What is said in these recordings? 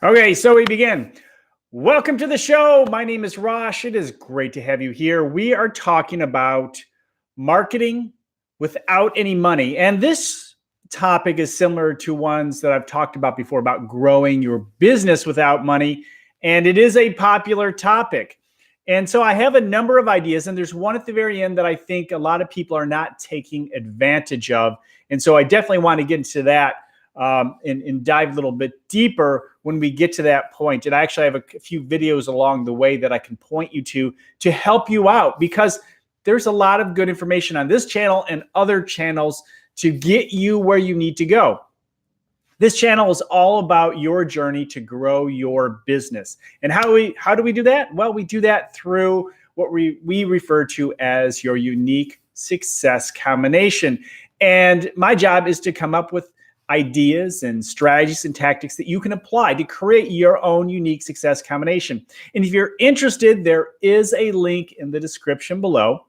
Okay, so we begin. Welcome to the show. My name is Rosh. It is great to have you here. We are talking about marketing without any money. And this topic is similar to ones that I've talked about before about growing your business without money. And it is a popular topic. And so I have a number of ideas, and there's one at the very end that I think a lot of people are not taking advantage of. And so I definitely want to get into that and dive a little bit deeper when we get to that point. And I actually have a few videos along the way that I can point you to help you out, because there's a lot of good information on this channel and other channels to get you where you need to go. This channel is all about your journey to grow your business. And how do we do that? Well, we do that through what we refer to as your unique success combination. And my job is to come up with ideas and strategies and tactics that you can apply to create your own unique success combination. And if you're interested, there is a link in the description below,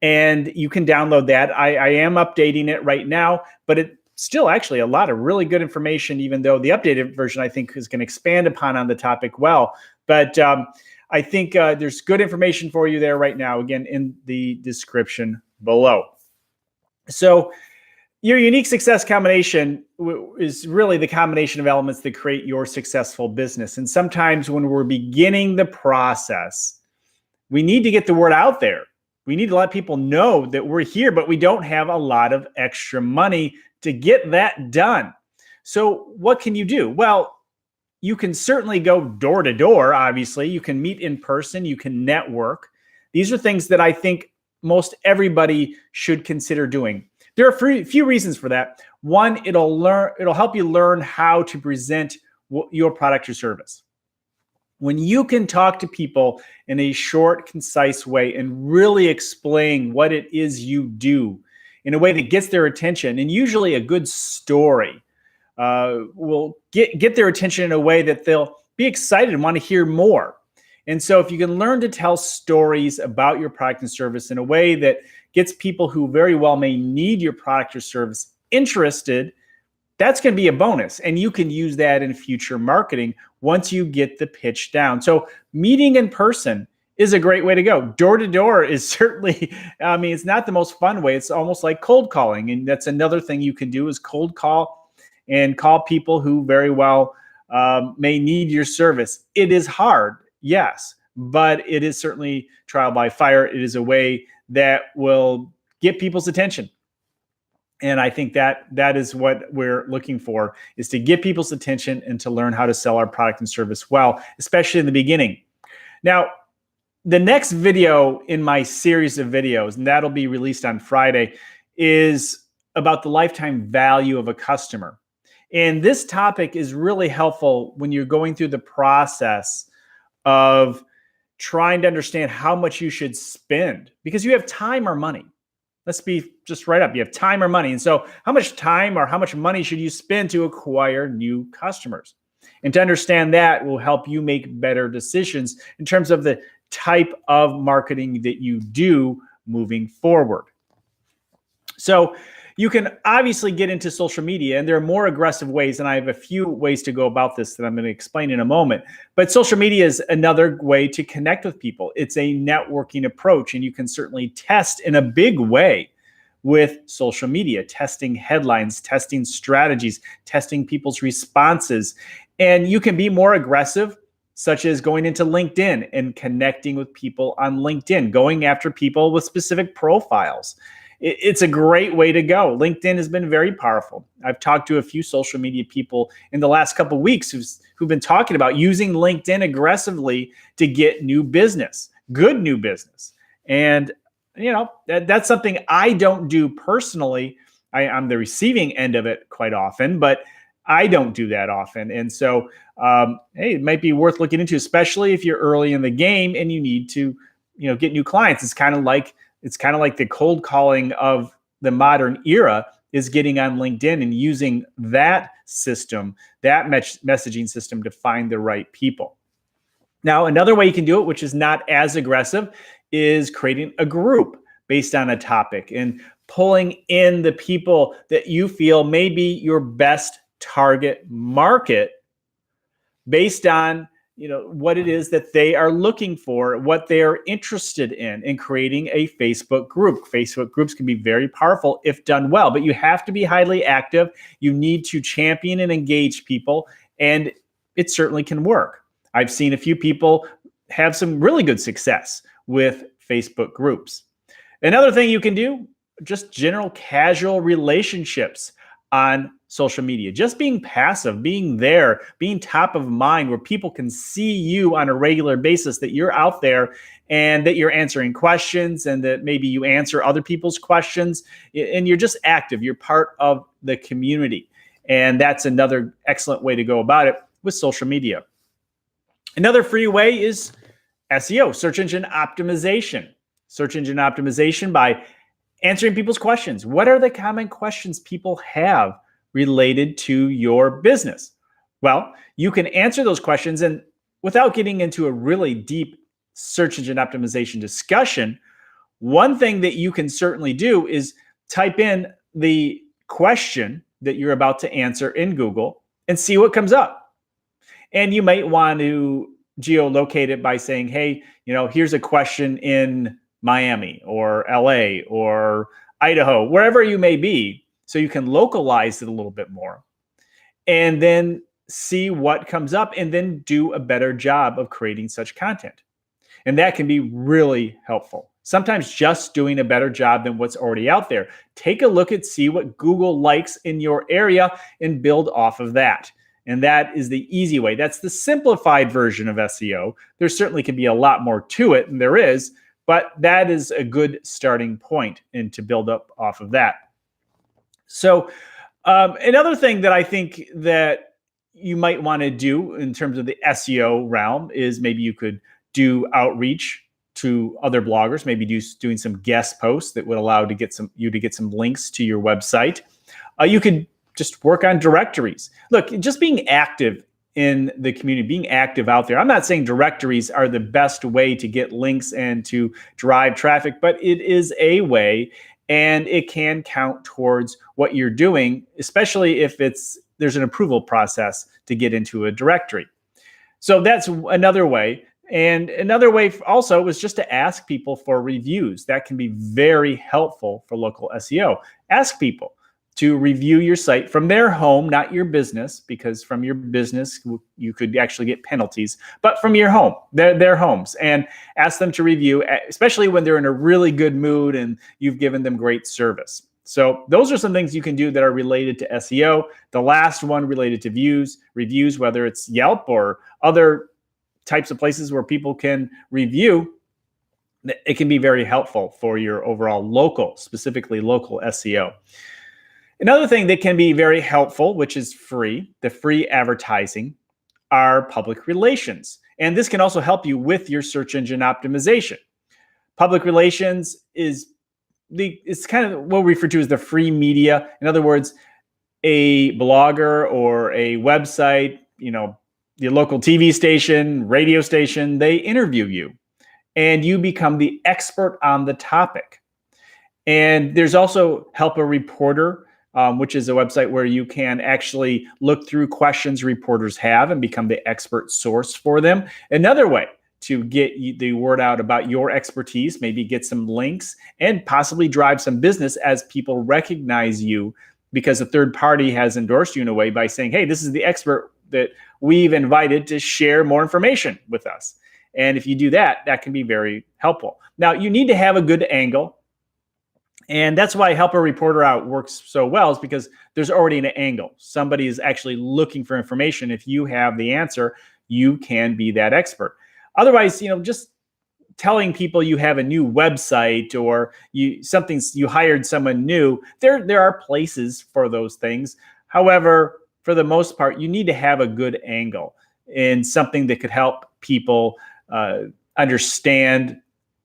and you can download that. I am updating it right now, but it's still actually a lot of really good information, even though the updated version I think is going to expand upon on the topic well. But I think there's good information for you there right now, again, in the description below. So your unique success combination is really the combination of elements that create your successful business. And sometimes when we're beginning the process, we need to get the word out there. We need to let people know that we're here, but we don't have a lot of extra money to get that done. So what can you do? Well, you can certainly go door to door, obviously. You can meet in person. You can network. These are things that I think most everybody should consider doing. There are a few reasons for that. One, it'll help you learn how to present your product or service. When you can talk to people in a short, concise way and really explain what it is you do in a way that gets their attention, and usually a good story will get their attention in a way that they'll be excited and want to hear more. And so if you can learn to tell stories about your product and service in a way that gets people who very well may need your product or service interested, that's going to be a bonus. And you can use that in future marketing once you get the pitch down. So meeting in person is a great way to go. Door to door is certainly, it's not the most fun way. It's almost like cold calling. And that's another thing you can do, is cold call and call people who very well may need your service. It is hard. Yes, but it is certainly trial by fire. It is a way that will get people's attention. And I think that is what we're looking for, is to get people's attention and to learn how to sell our product and service well, especially in the beginning. Now, the next video in my series of videos, and that'll be released on Friday, is about the lifetime value of a customer. And this topic is really helpful when you're going through the process of trying to understand how much you should spend, because you have time or money. Let's be just right up. You have time or money. And so how much time or how much money should you spend to acquire new customers? And to understand that will help you make better decisions in terms of the type of marketing that you do moving forward. So you can obviously get into social media, and there are more aggressive ways, and I have a few ways to go about this that I'm going to explain in a moment. But social media is another way to connect with people. It's a networking approach, and you can certainly test in a big way with social media, testing headlines, testing strategies, testing people's responses. And you can be more aggressive, such as going into LinkedIn and connecting with people on LinkedIn, going after people with specific profiles. It's a great way to go. LinkedIn has been very powerful. I've talked to a few social media people in the last couple of weeks who've been talking about using LinkedIn aggressively to get new business, good new business. And, that's something I don't do personally. I'm the receiving end of it quite often, but I don't do that often. And so, hey, it might be worth looking into, especially if you're early in the game and you need to, get new clients. It's kind of like the cold calling of the modern era, is getting on LinkedIn and using that system, that messaging system, to find the right people. Now, another way you can do it, which is not as aggressive, is creating a group based on a topic and pulling in the people that you feel may be your best target market based on what it is that they are looking for, what they are interested in creating a Facebook group. Facebook groups can be very powerful if done well, but you have to be highly active. You need to champion and engage people, and it certainly can work. I've seen a few people have some really good success with Facebook groups. Another thing you can do, just general casual relationships on social media. Just being passive, being there, being top of mind where people can see you on a regular basis, that you're out there and that you're answering questions and that maybe you answer other people's questions and you're just active. You're part of the community. And that's another excellent way to go about it with social media. Another free way is SEO, search engine optimization. Search engine optimization by answering people's questions. What are the common questions people have related to your business? Well, you can answer those questions, and without getting into a really deep search engine optimization discussion, one thing that you can certainly do is type in the question that you're about to answer in Google and see what comes up. And you might want to geolocate it by saying, hey, here's a question in Miami or LA or Idaho, wherever you may be, so you can localize it a little bit more and then see what comes up and then do a better job of creating such content. And that can be really helpful. Sometimes just doing a better job than what's already out there. Take a look and see what Google likes in your area and build off of that. And that is the easy way. That's the simplified version of SEO. There certainly can be a lot more to it, and there is, but that is a good starting point and to build up off of that. So another thing that I think that you might want to do in terms of the SEO realm is maybe you could do outreach to other bloggers, maybe doing some guest posts that would allow you to get some links to your website. You could just work on directories. Look, just being active in the community, being active out there. I'm not saying directories are the best way to get links and to drive traffic, but it is a way, and it can count towards what you're doing, especially if there's an approval process to get into a directory. So that's another way. And another way also was just to ask people for reviews. That can be very helpful for local SEO. Ask people to review your site from their home, not your business, because from your business, you could actually get penalties, but from your home, their homes, and ask them to review, especially when they're in a really good mood and you've given them great service. So those are some things you can do that are related to SEO. The last one related to reviews, whether it's Yelp or other types of places where people can review, it can be very helpful for your overall specifically local SEO. Another thing that can be very helpful, which is free, the free advertising, are public relations. And this can also help you with your search engine optimization. Public relations it's kind of what we refer to as the free media. In other words, a blogger or a website, the local TV station, radio station, they interview you and you become the expert on the topic. And there's also Help a Reporter, which is a website where you can actually look through questions reporters have and become the expert source for them. Another way to get the word out about your expertise, maybe get some links and possibly drive some business as people recognize you because a third party has endorsed you in a way by saying, hey, this is the expert that we've invited to share more information with us. And if you do that, that can be very helpful. Now, you need to have a good angle. And that's why Help a Reporter Out works so well, is because there's already an angle. Somebody is actually looking for information. If you have the answer, you can be that expert. Otherwise, just telling people you have a new website or you hired someone new, there are places for those things. However, for the most part, you need to have a good angle in something that could help people understand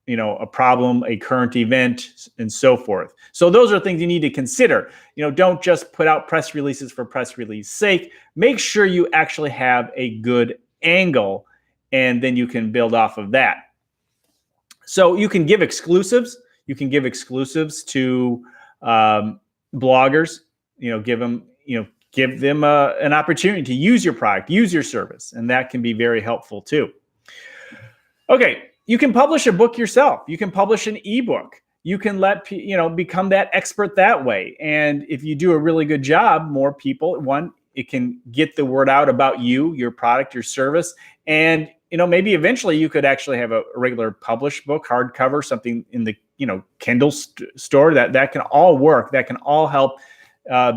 a problem, a current event, and so forth. So those are things you need to consider. Don't just put out press releases for press release sake. Make sure you actually have a good angle, and then you can build off of that. So you can give exclusives. You can give exclusives to bloggers. Give them, give them an opportunity to use your product, use your service, and that can be very helpful too. Okay, you can publish a book yourself. You can publish an ebook. You can become that expert that way. And if you do a really good job, more people, it can get the word out about you, your product, your service. And, maybe eventually you could actually have a regular published book, hardcover, something in the, Kindle store. That can all work. That can all help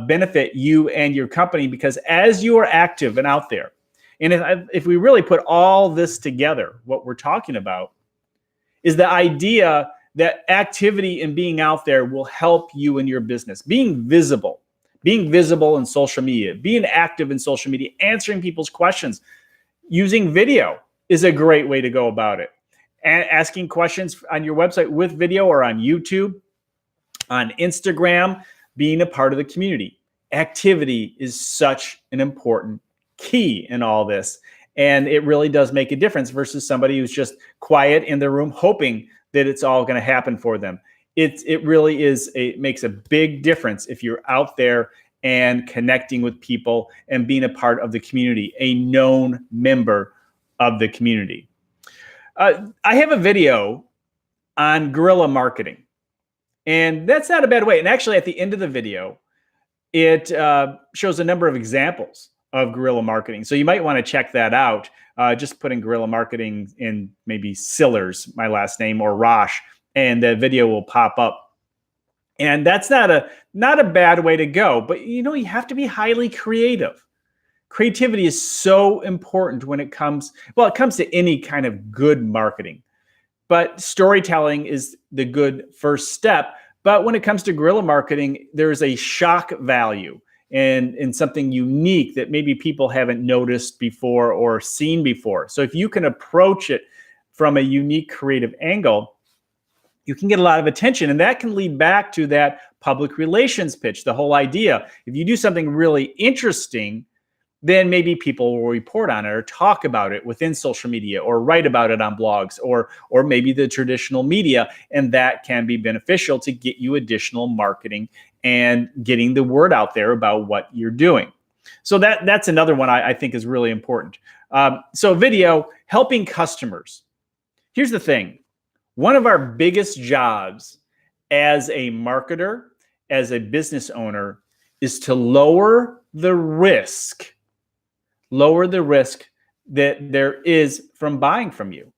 benefit you and your company, because as you are active and out there, and if we really put all this together, what we're talking about is the idea that activity and being out there will help you in your business. Being visible in social media, being active in social media, answering people's questions, using video is a great way to go about it. And asking questions on your website with video or on YouTube, on Instagram, being a part of the community. Activity is such an important key in all this. And it really does make a difference versus somebody who's just quiet in their room hoping that it's all going to happen for them. It really is makes a big difference if you're out there and connecting with people and being a part of the community, a known member of the community. I have a video on guerrilla marketing, and that's not a bad way. And actually, at the end of the video, it shows a number of examples of guerrilla marketing. So you might want to check that out. Just put in guerrilla marketing in maybe Sillars, my last name, or Rosh, and the video will pop up. And that's not a bad way to go, but you have to be highly creative. Creativity is so important when it comes to any kind of good marketing. But storytelling is the good first step. But when it comes to guerrilla marketing, there's a shock value and something unique that maybe people haven't noticed before or seen before. So if you can approach it from a unique creative angle, you can get a lot of attention. And that can lead back to that public relations pitch, the whole idea. If you do something really interesting, then maybe people will report on it or talk about it within social media or write about it on blogs or maybe the traditional media. And that can be beneficial to get you additional marketing and getting the word out there about what you're doing. So that's another one I think is really important. So video, helping customers. Here's the thing. One of our biggest jobs as a marketer, as a business owner, is to lower the risk that there is from buying from you.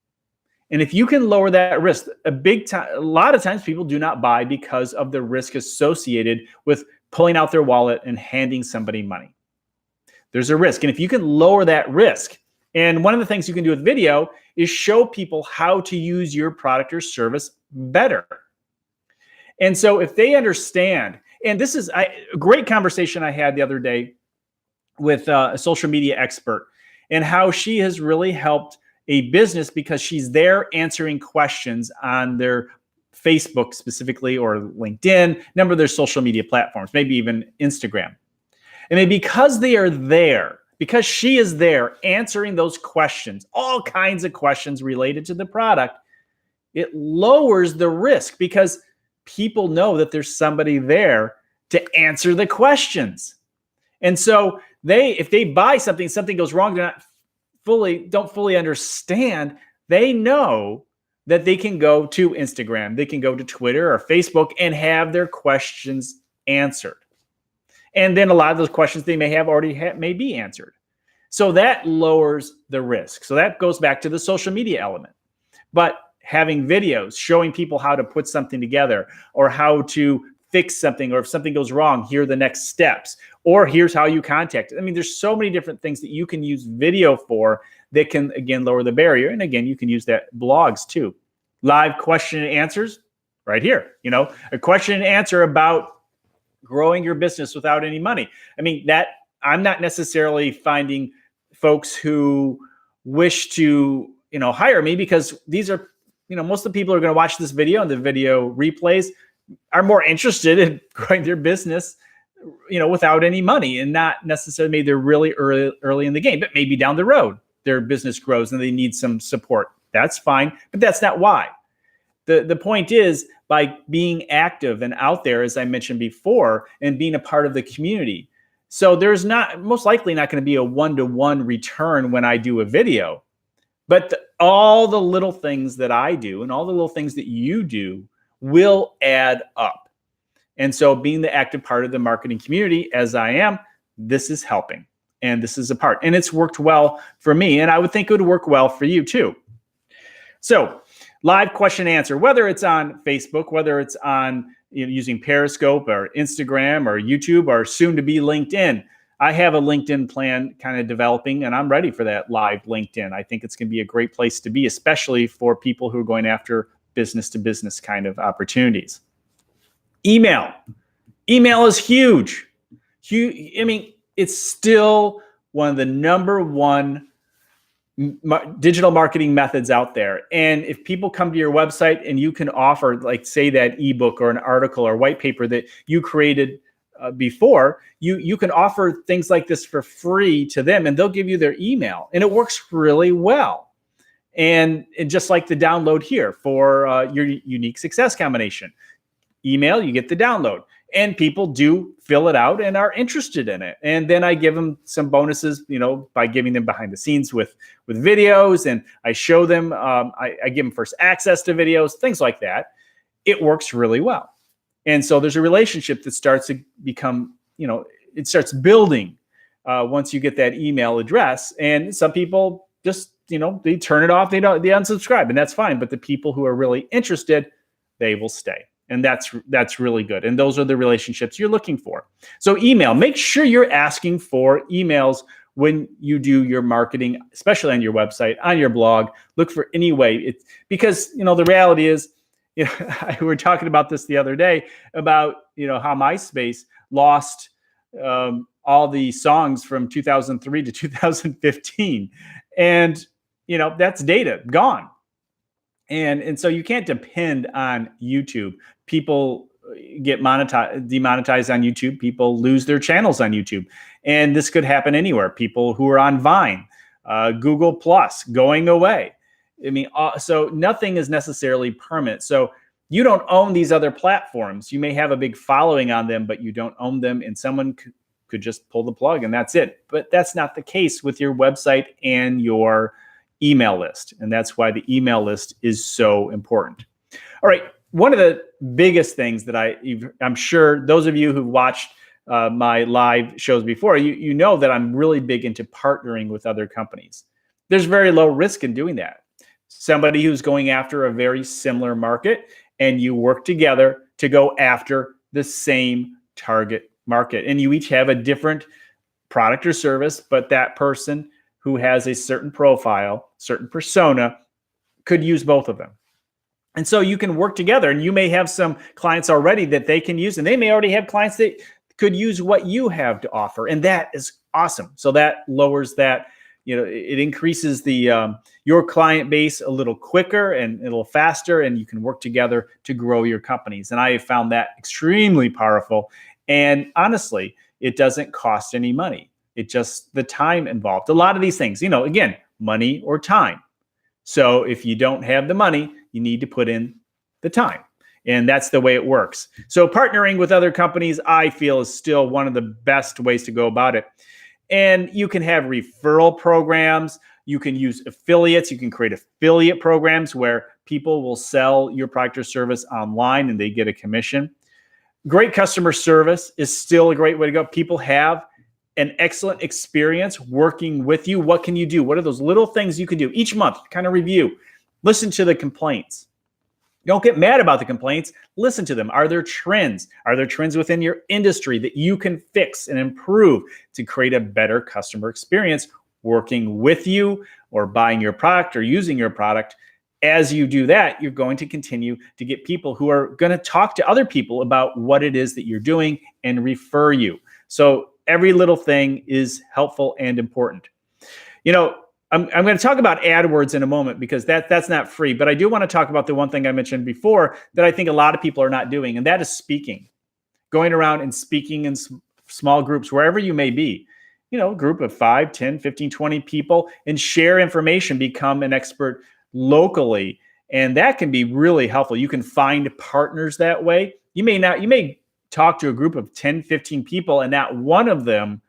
And if you can lower that risk, a lot of times people do not buy because of the risk associated with pulling out their wallet and handing somebody money. There's a risk. And if you can lower that risk, and one of the things you can do with video is show people how to use your product or service better. And so if they understand, and this is a great conversation I had the other day with a social media expert, and how she has really helped a business because she's there answering questions on their Facebook specifically, or LinkedIn, number of their social media platforms, maybe even Instagram. And because they are there, because she is there answering those questions, all kinds of questions related to the product, it lowers the risk because people know that there's somebody there to answer the questions. And so if they buy something goes wrong, don't fully understand, they know that they can go to Instagram, they can go to Twitter or Facebook and have their questions answered. And then a lot of those questions they may have may be answered. So that lowers the risk. So that goes back to the social media element. But having videos showing people how to put something together, or how to fix something, or if something goes wrong, here are the next steps, or here's how you contact it. I mean, there's so many different things that you can use video for that can, again, lower the barrier. And again, you can use that blogs too. Live question and answers right here. A question and answer about growing your business without any money. I mean, that I'm not necessarily finding folks who wish to, hire me, because these are, most of the people who are going to watch this video and the video replays are more interested in growing their business, without any money, and not necessarily maybe they're really early in the game, but maybe down the road their business grows and they need some support. That's fine, but that's not why. The point is, by being active and out there, as I mentioned before, and being a part of the community, So there's most likely not going to be a one-to-one return when I do a video. But all the little things that I do and all the little things that you do will add up. And so being the active part of the marketing community, as I am, this is helping. And this is a part. And it's worked well for me. And I would think it would work well for you too. So live question answer, whether it's on Facebook, whether it's on using Periscope or Instagram or YouTube or soon to be LinkedIn. I have a LinkedIn plan kind of developing, and I'm ready for that live LinkedIn. I think it's going to be a great place to be, especially for people who are going after business to business kind of opportunities. Email is huge. I mean, it's still one of the number one digital marketing methods out there. And if people come to your website and you can offer, like, say, that ebook or an article or white paper that you created before, you can offer things like this for free to them, and they'll give you their email, and it works really well. And just like the download here for your unique success combination, email, you get the download. And people do fill it out and are interested in it. And then I give them some bonuses, by giving them behind the scenes with videos, and I show them, I give them first access to videos, things like that. It works really well. And so there's a relationship that starts to become, it starts building once you get that email address. And some people just, they turn it off, they unsubscribe, and that's fine. But the people who are really interested, they will stay. And that's really good. And those are the relationships you're looking for. So email, make sure you're asking for emails when you do your marketing, especially on your website, on your blog. Look for any way. Because the reality is, we were talking about this the other day about how MySpace lost all the songs from 2003 to 2015, and that's data gone. And so you can't depend on YouTube. People get demonetized on YouTube. People lose their channels on YouTube. And this could happen anywhere. People who are on Vine, Google Plus going away. I mean, so nothing is necessarily permanent. So you don't own these other platforms. You may have a big following on them, but you don't own them. And someone could just pull the plug and that's it. But that's not the case with your website and your email list. And that's why the email list is so important. All right. One of the biggest things that I'm sure those of you who've watched my live shows before, you know that I'm really big into partnering with other companies. There's very low risk in doing that. Somebody who's going after a very similar market, and you work together to go after the same target market. And you each have a different product or service, but that person who has a certain profile, certain persona, could use both of them. And so you can work together, and you may have some clients already that they can use, and they may already have clients that could use what you have to offer. And that is awesome. So that lowers that, it increases the your client base a little quicker and a little faster, and you can work together to grow your companies. And I have found that extremely powerful. And honestly, it doesn't cost any money. It's just the time involved. A lot of these things, again, money or time. So if you don't have the money, you need to put in the time. And that's the way it works. So partnering with other companies, I feel, is still one of the best ways to go about it. And you can have referral programs. You can use affiliates. You can create affiliate programs where people will sell your product or service online and they get a commission. Great customer service is still a great way to go. People have an excellent experience working with you. What can you do? What are those little things you can do each month? Kind of review. Listen to the complaints. Don't get mad about the complaints. Listen to them. Are there trends? Are there trends within your industry that you can fix and improve to create a better customer experience working with you or buying your product or using your product? As you do that, you're going to continue to get people who are going to talk to other people about what it is that you're doing and refer you. So every little thing is helpful and important. I'm going to talk about AdWords in a moment because that's not free, but I do want to talk about the one thing I mentioned before that I think a lot of people are not doing, and that is speaking. Going around and speaking in small groups, wherever you may be, a group of 5, 10, 15, 20 people, and share information, become an expert locally. And that can be really helpful. You can find partners that way. You may talk to a group of 10, 15 people, and not one of them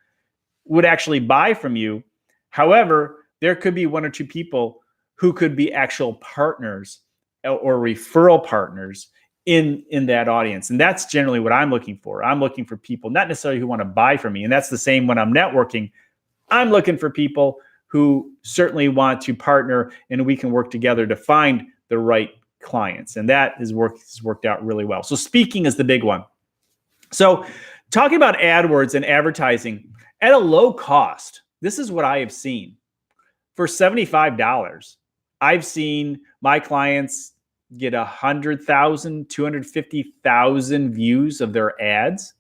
would actually buy from you. However, there could be one or two people who could be actual partners or referral partners in that audience. And that's generally what I'm looking for. I'm looking for people, not necessarily who want to buy from me. And that's the same when I'm networking. I'm looking for people who certainly want to partner, and we can work together to find the right clients. And that has worked out really well. So speaking is the big one. So talking about AdWords and advertising at a low cost, this is what I have seen. For $75, I've seen my clients get 100,000, 250,000 views of their ads.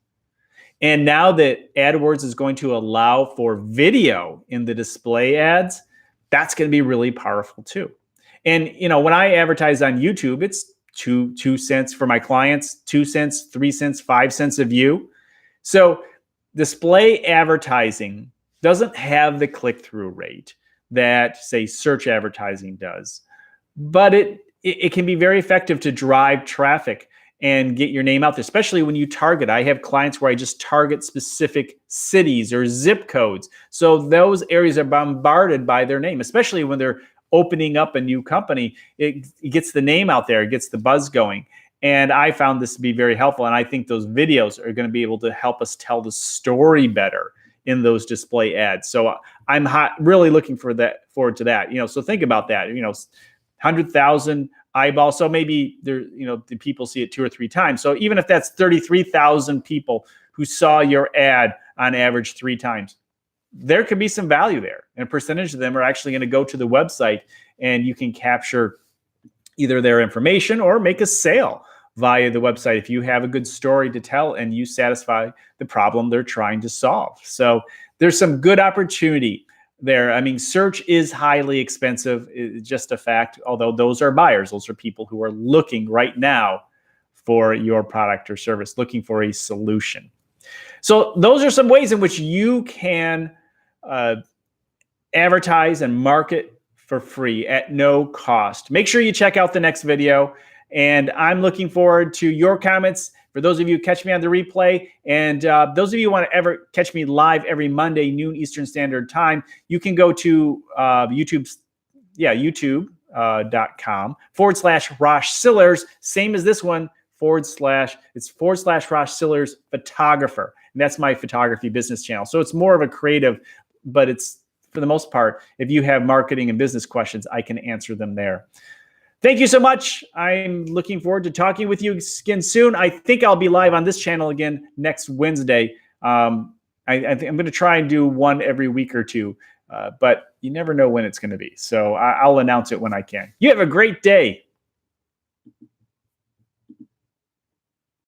And now that AdWords is going to allow for video in the display ads, that's going to be really powerful too. And when I advertise on YouTube, it's two cents for my clients, 2 cents, 3 cents, 5 cents a view. So display advertising doesn't have the click-through rate that, say, search advertising does, but it can be very effective to drive traffic and get your name out there, especially when you target. I have clients where I just target specific cities or zip codes. So those areas are bombarded by their name, especially when they're opening up a new company. It gets the name out there, it gets the buzz going. And I found this to be very helpful. And I think those videos are going to be able to help us tell the story better in those display ads. So I'm really looking forward to that. So think about that, 100,000 eyeballs. So maybe the people see it 2 or 3 times. So even if that's 33,000 people who saw your ad on average 3 times, there could be some value there. And a percentage of them are actually going to go to the website, and you can capture either their information or make a sale via the website if you have a good story to tell and you satisfy the problem they're trying to solve. So there's some good opportunity there. I mean, search is highly expensive. It's just a fact, although those are buyers. Those are people who are looking right now for your product or service, looking for a solution. So those are some ways in which you can advertise and market for free at no cost. Make sure you check out the next video. And I'm looking forward to your comments. For those of you who catch me on the replay, and those of you who want to ever catch me live every Monday, noon Eastern Standard Time, you can go to youtube.com/Rosh Sillars, same as this one, it's /Rosh Sillars photographer. And that's my photography business channel. So it's more of a creative, but it's, for the most part, if you have marketing and business questions, I can answer them there. Thank you so much. I'm looking forward to talking with you again soon. I think I'll be live on this channel again next Wednesday. I think I'm going to try and do one every week or two, but you never know when it's going to be. So I'll announce it when I can. You have a great day.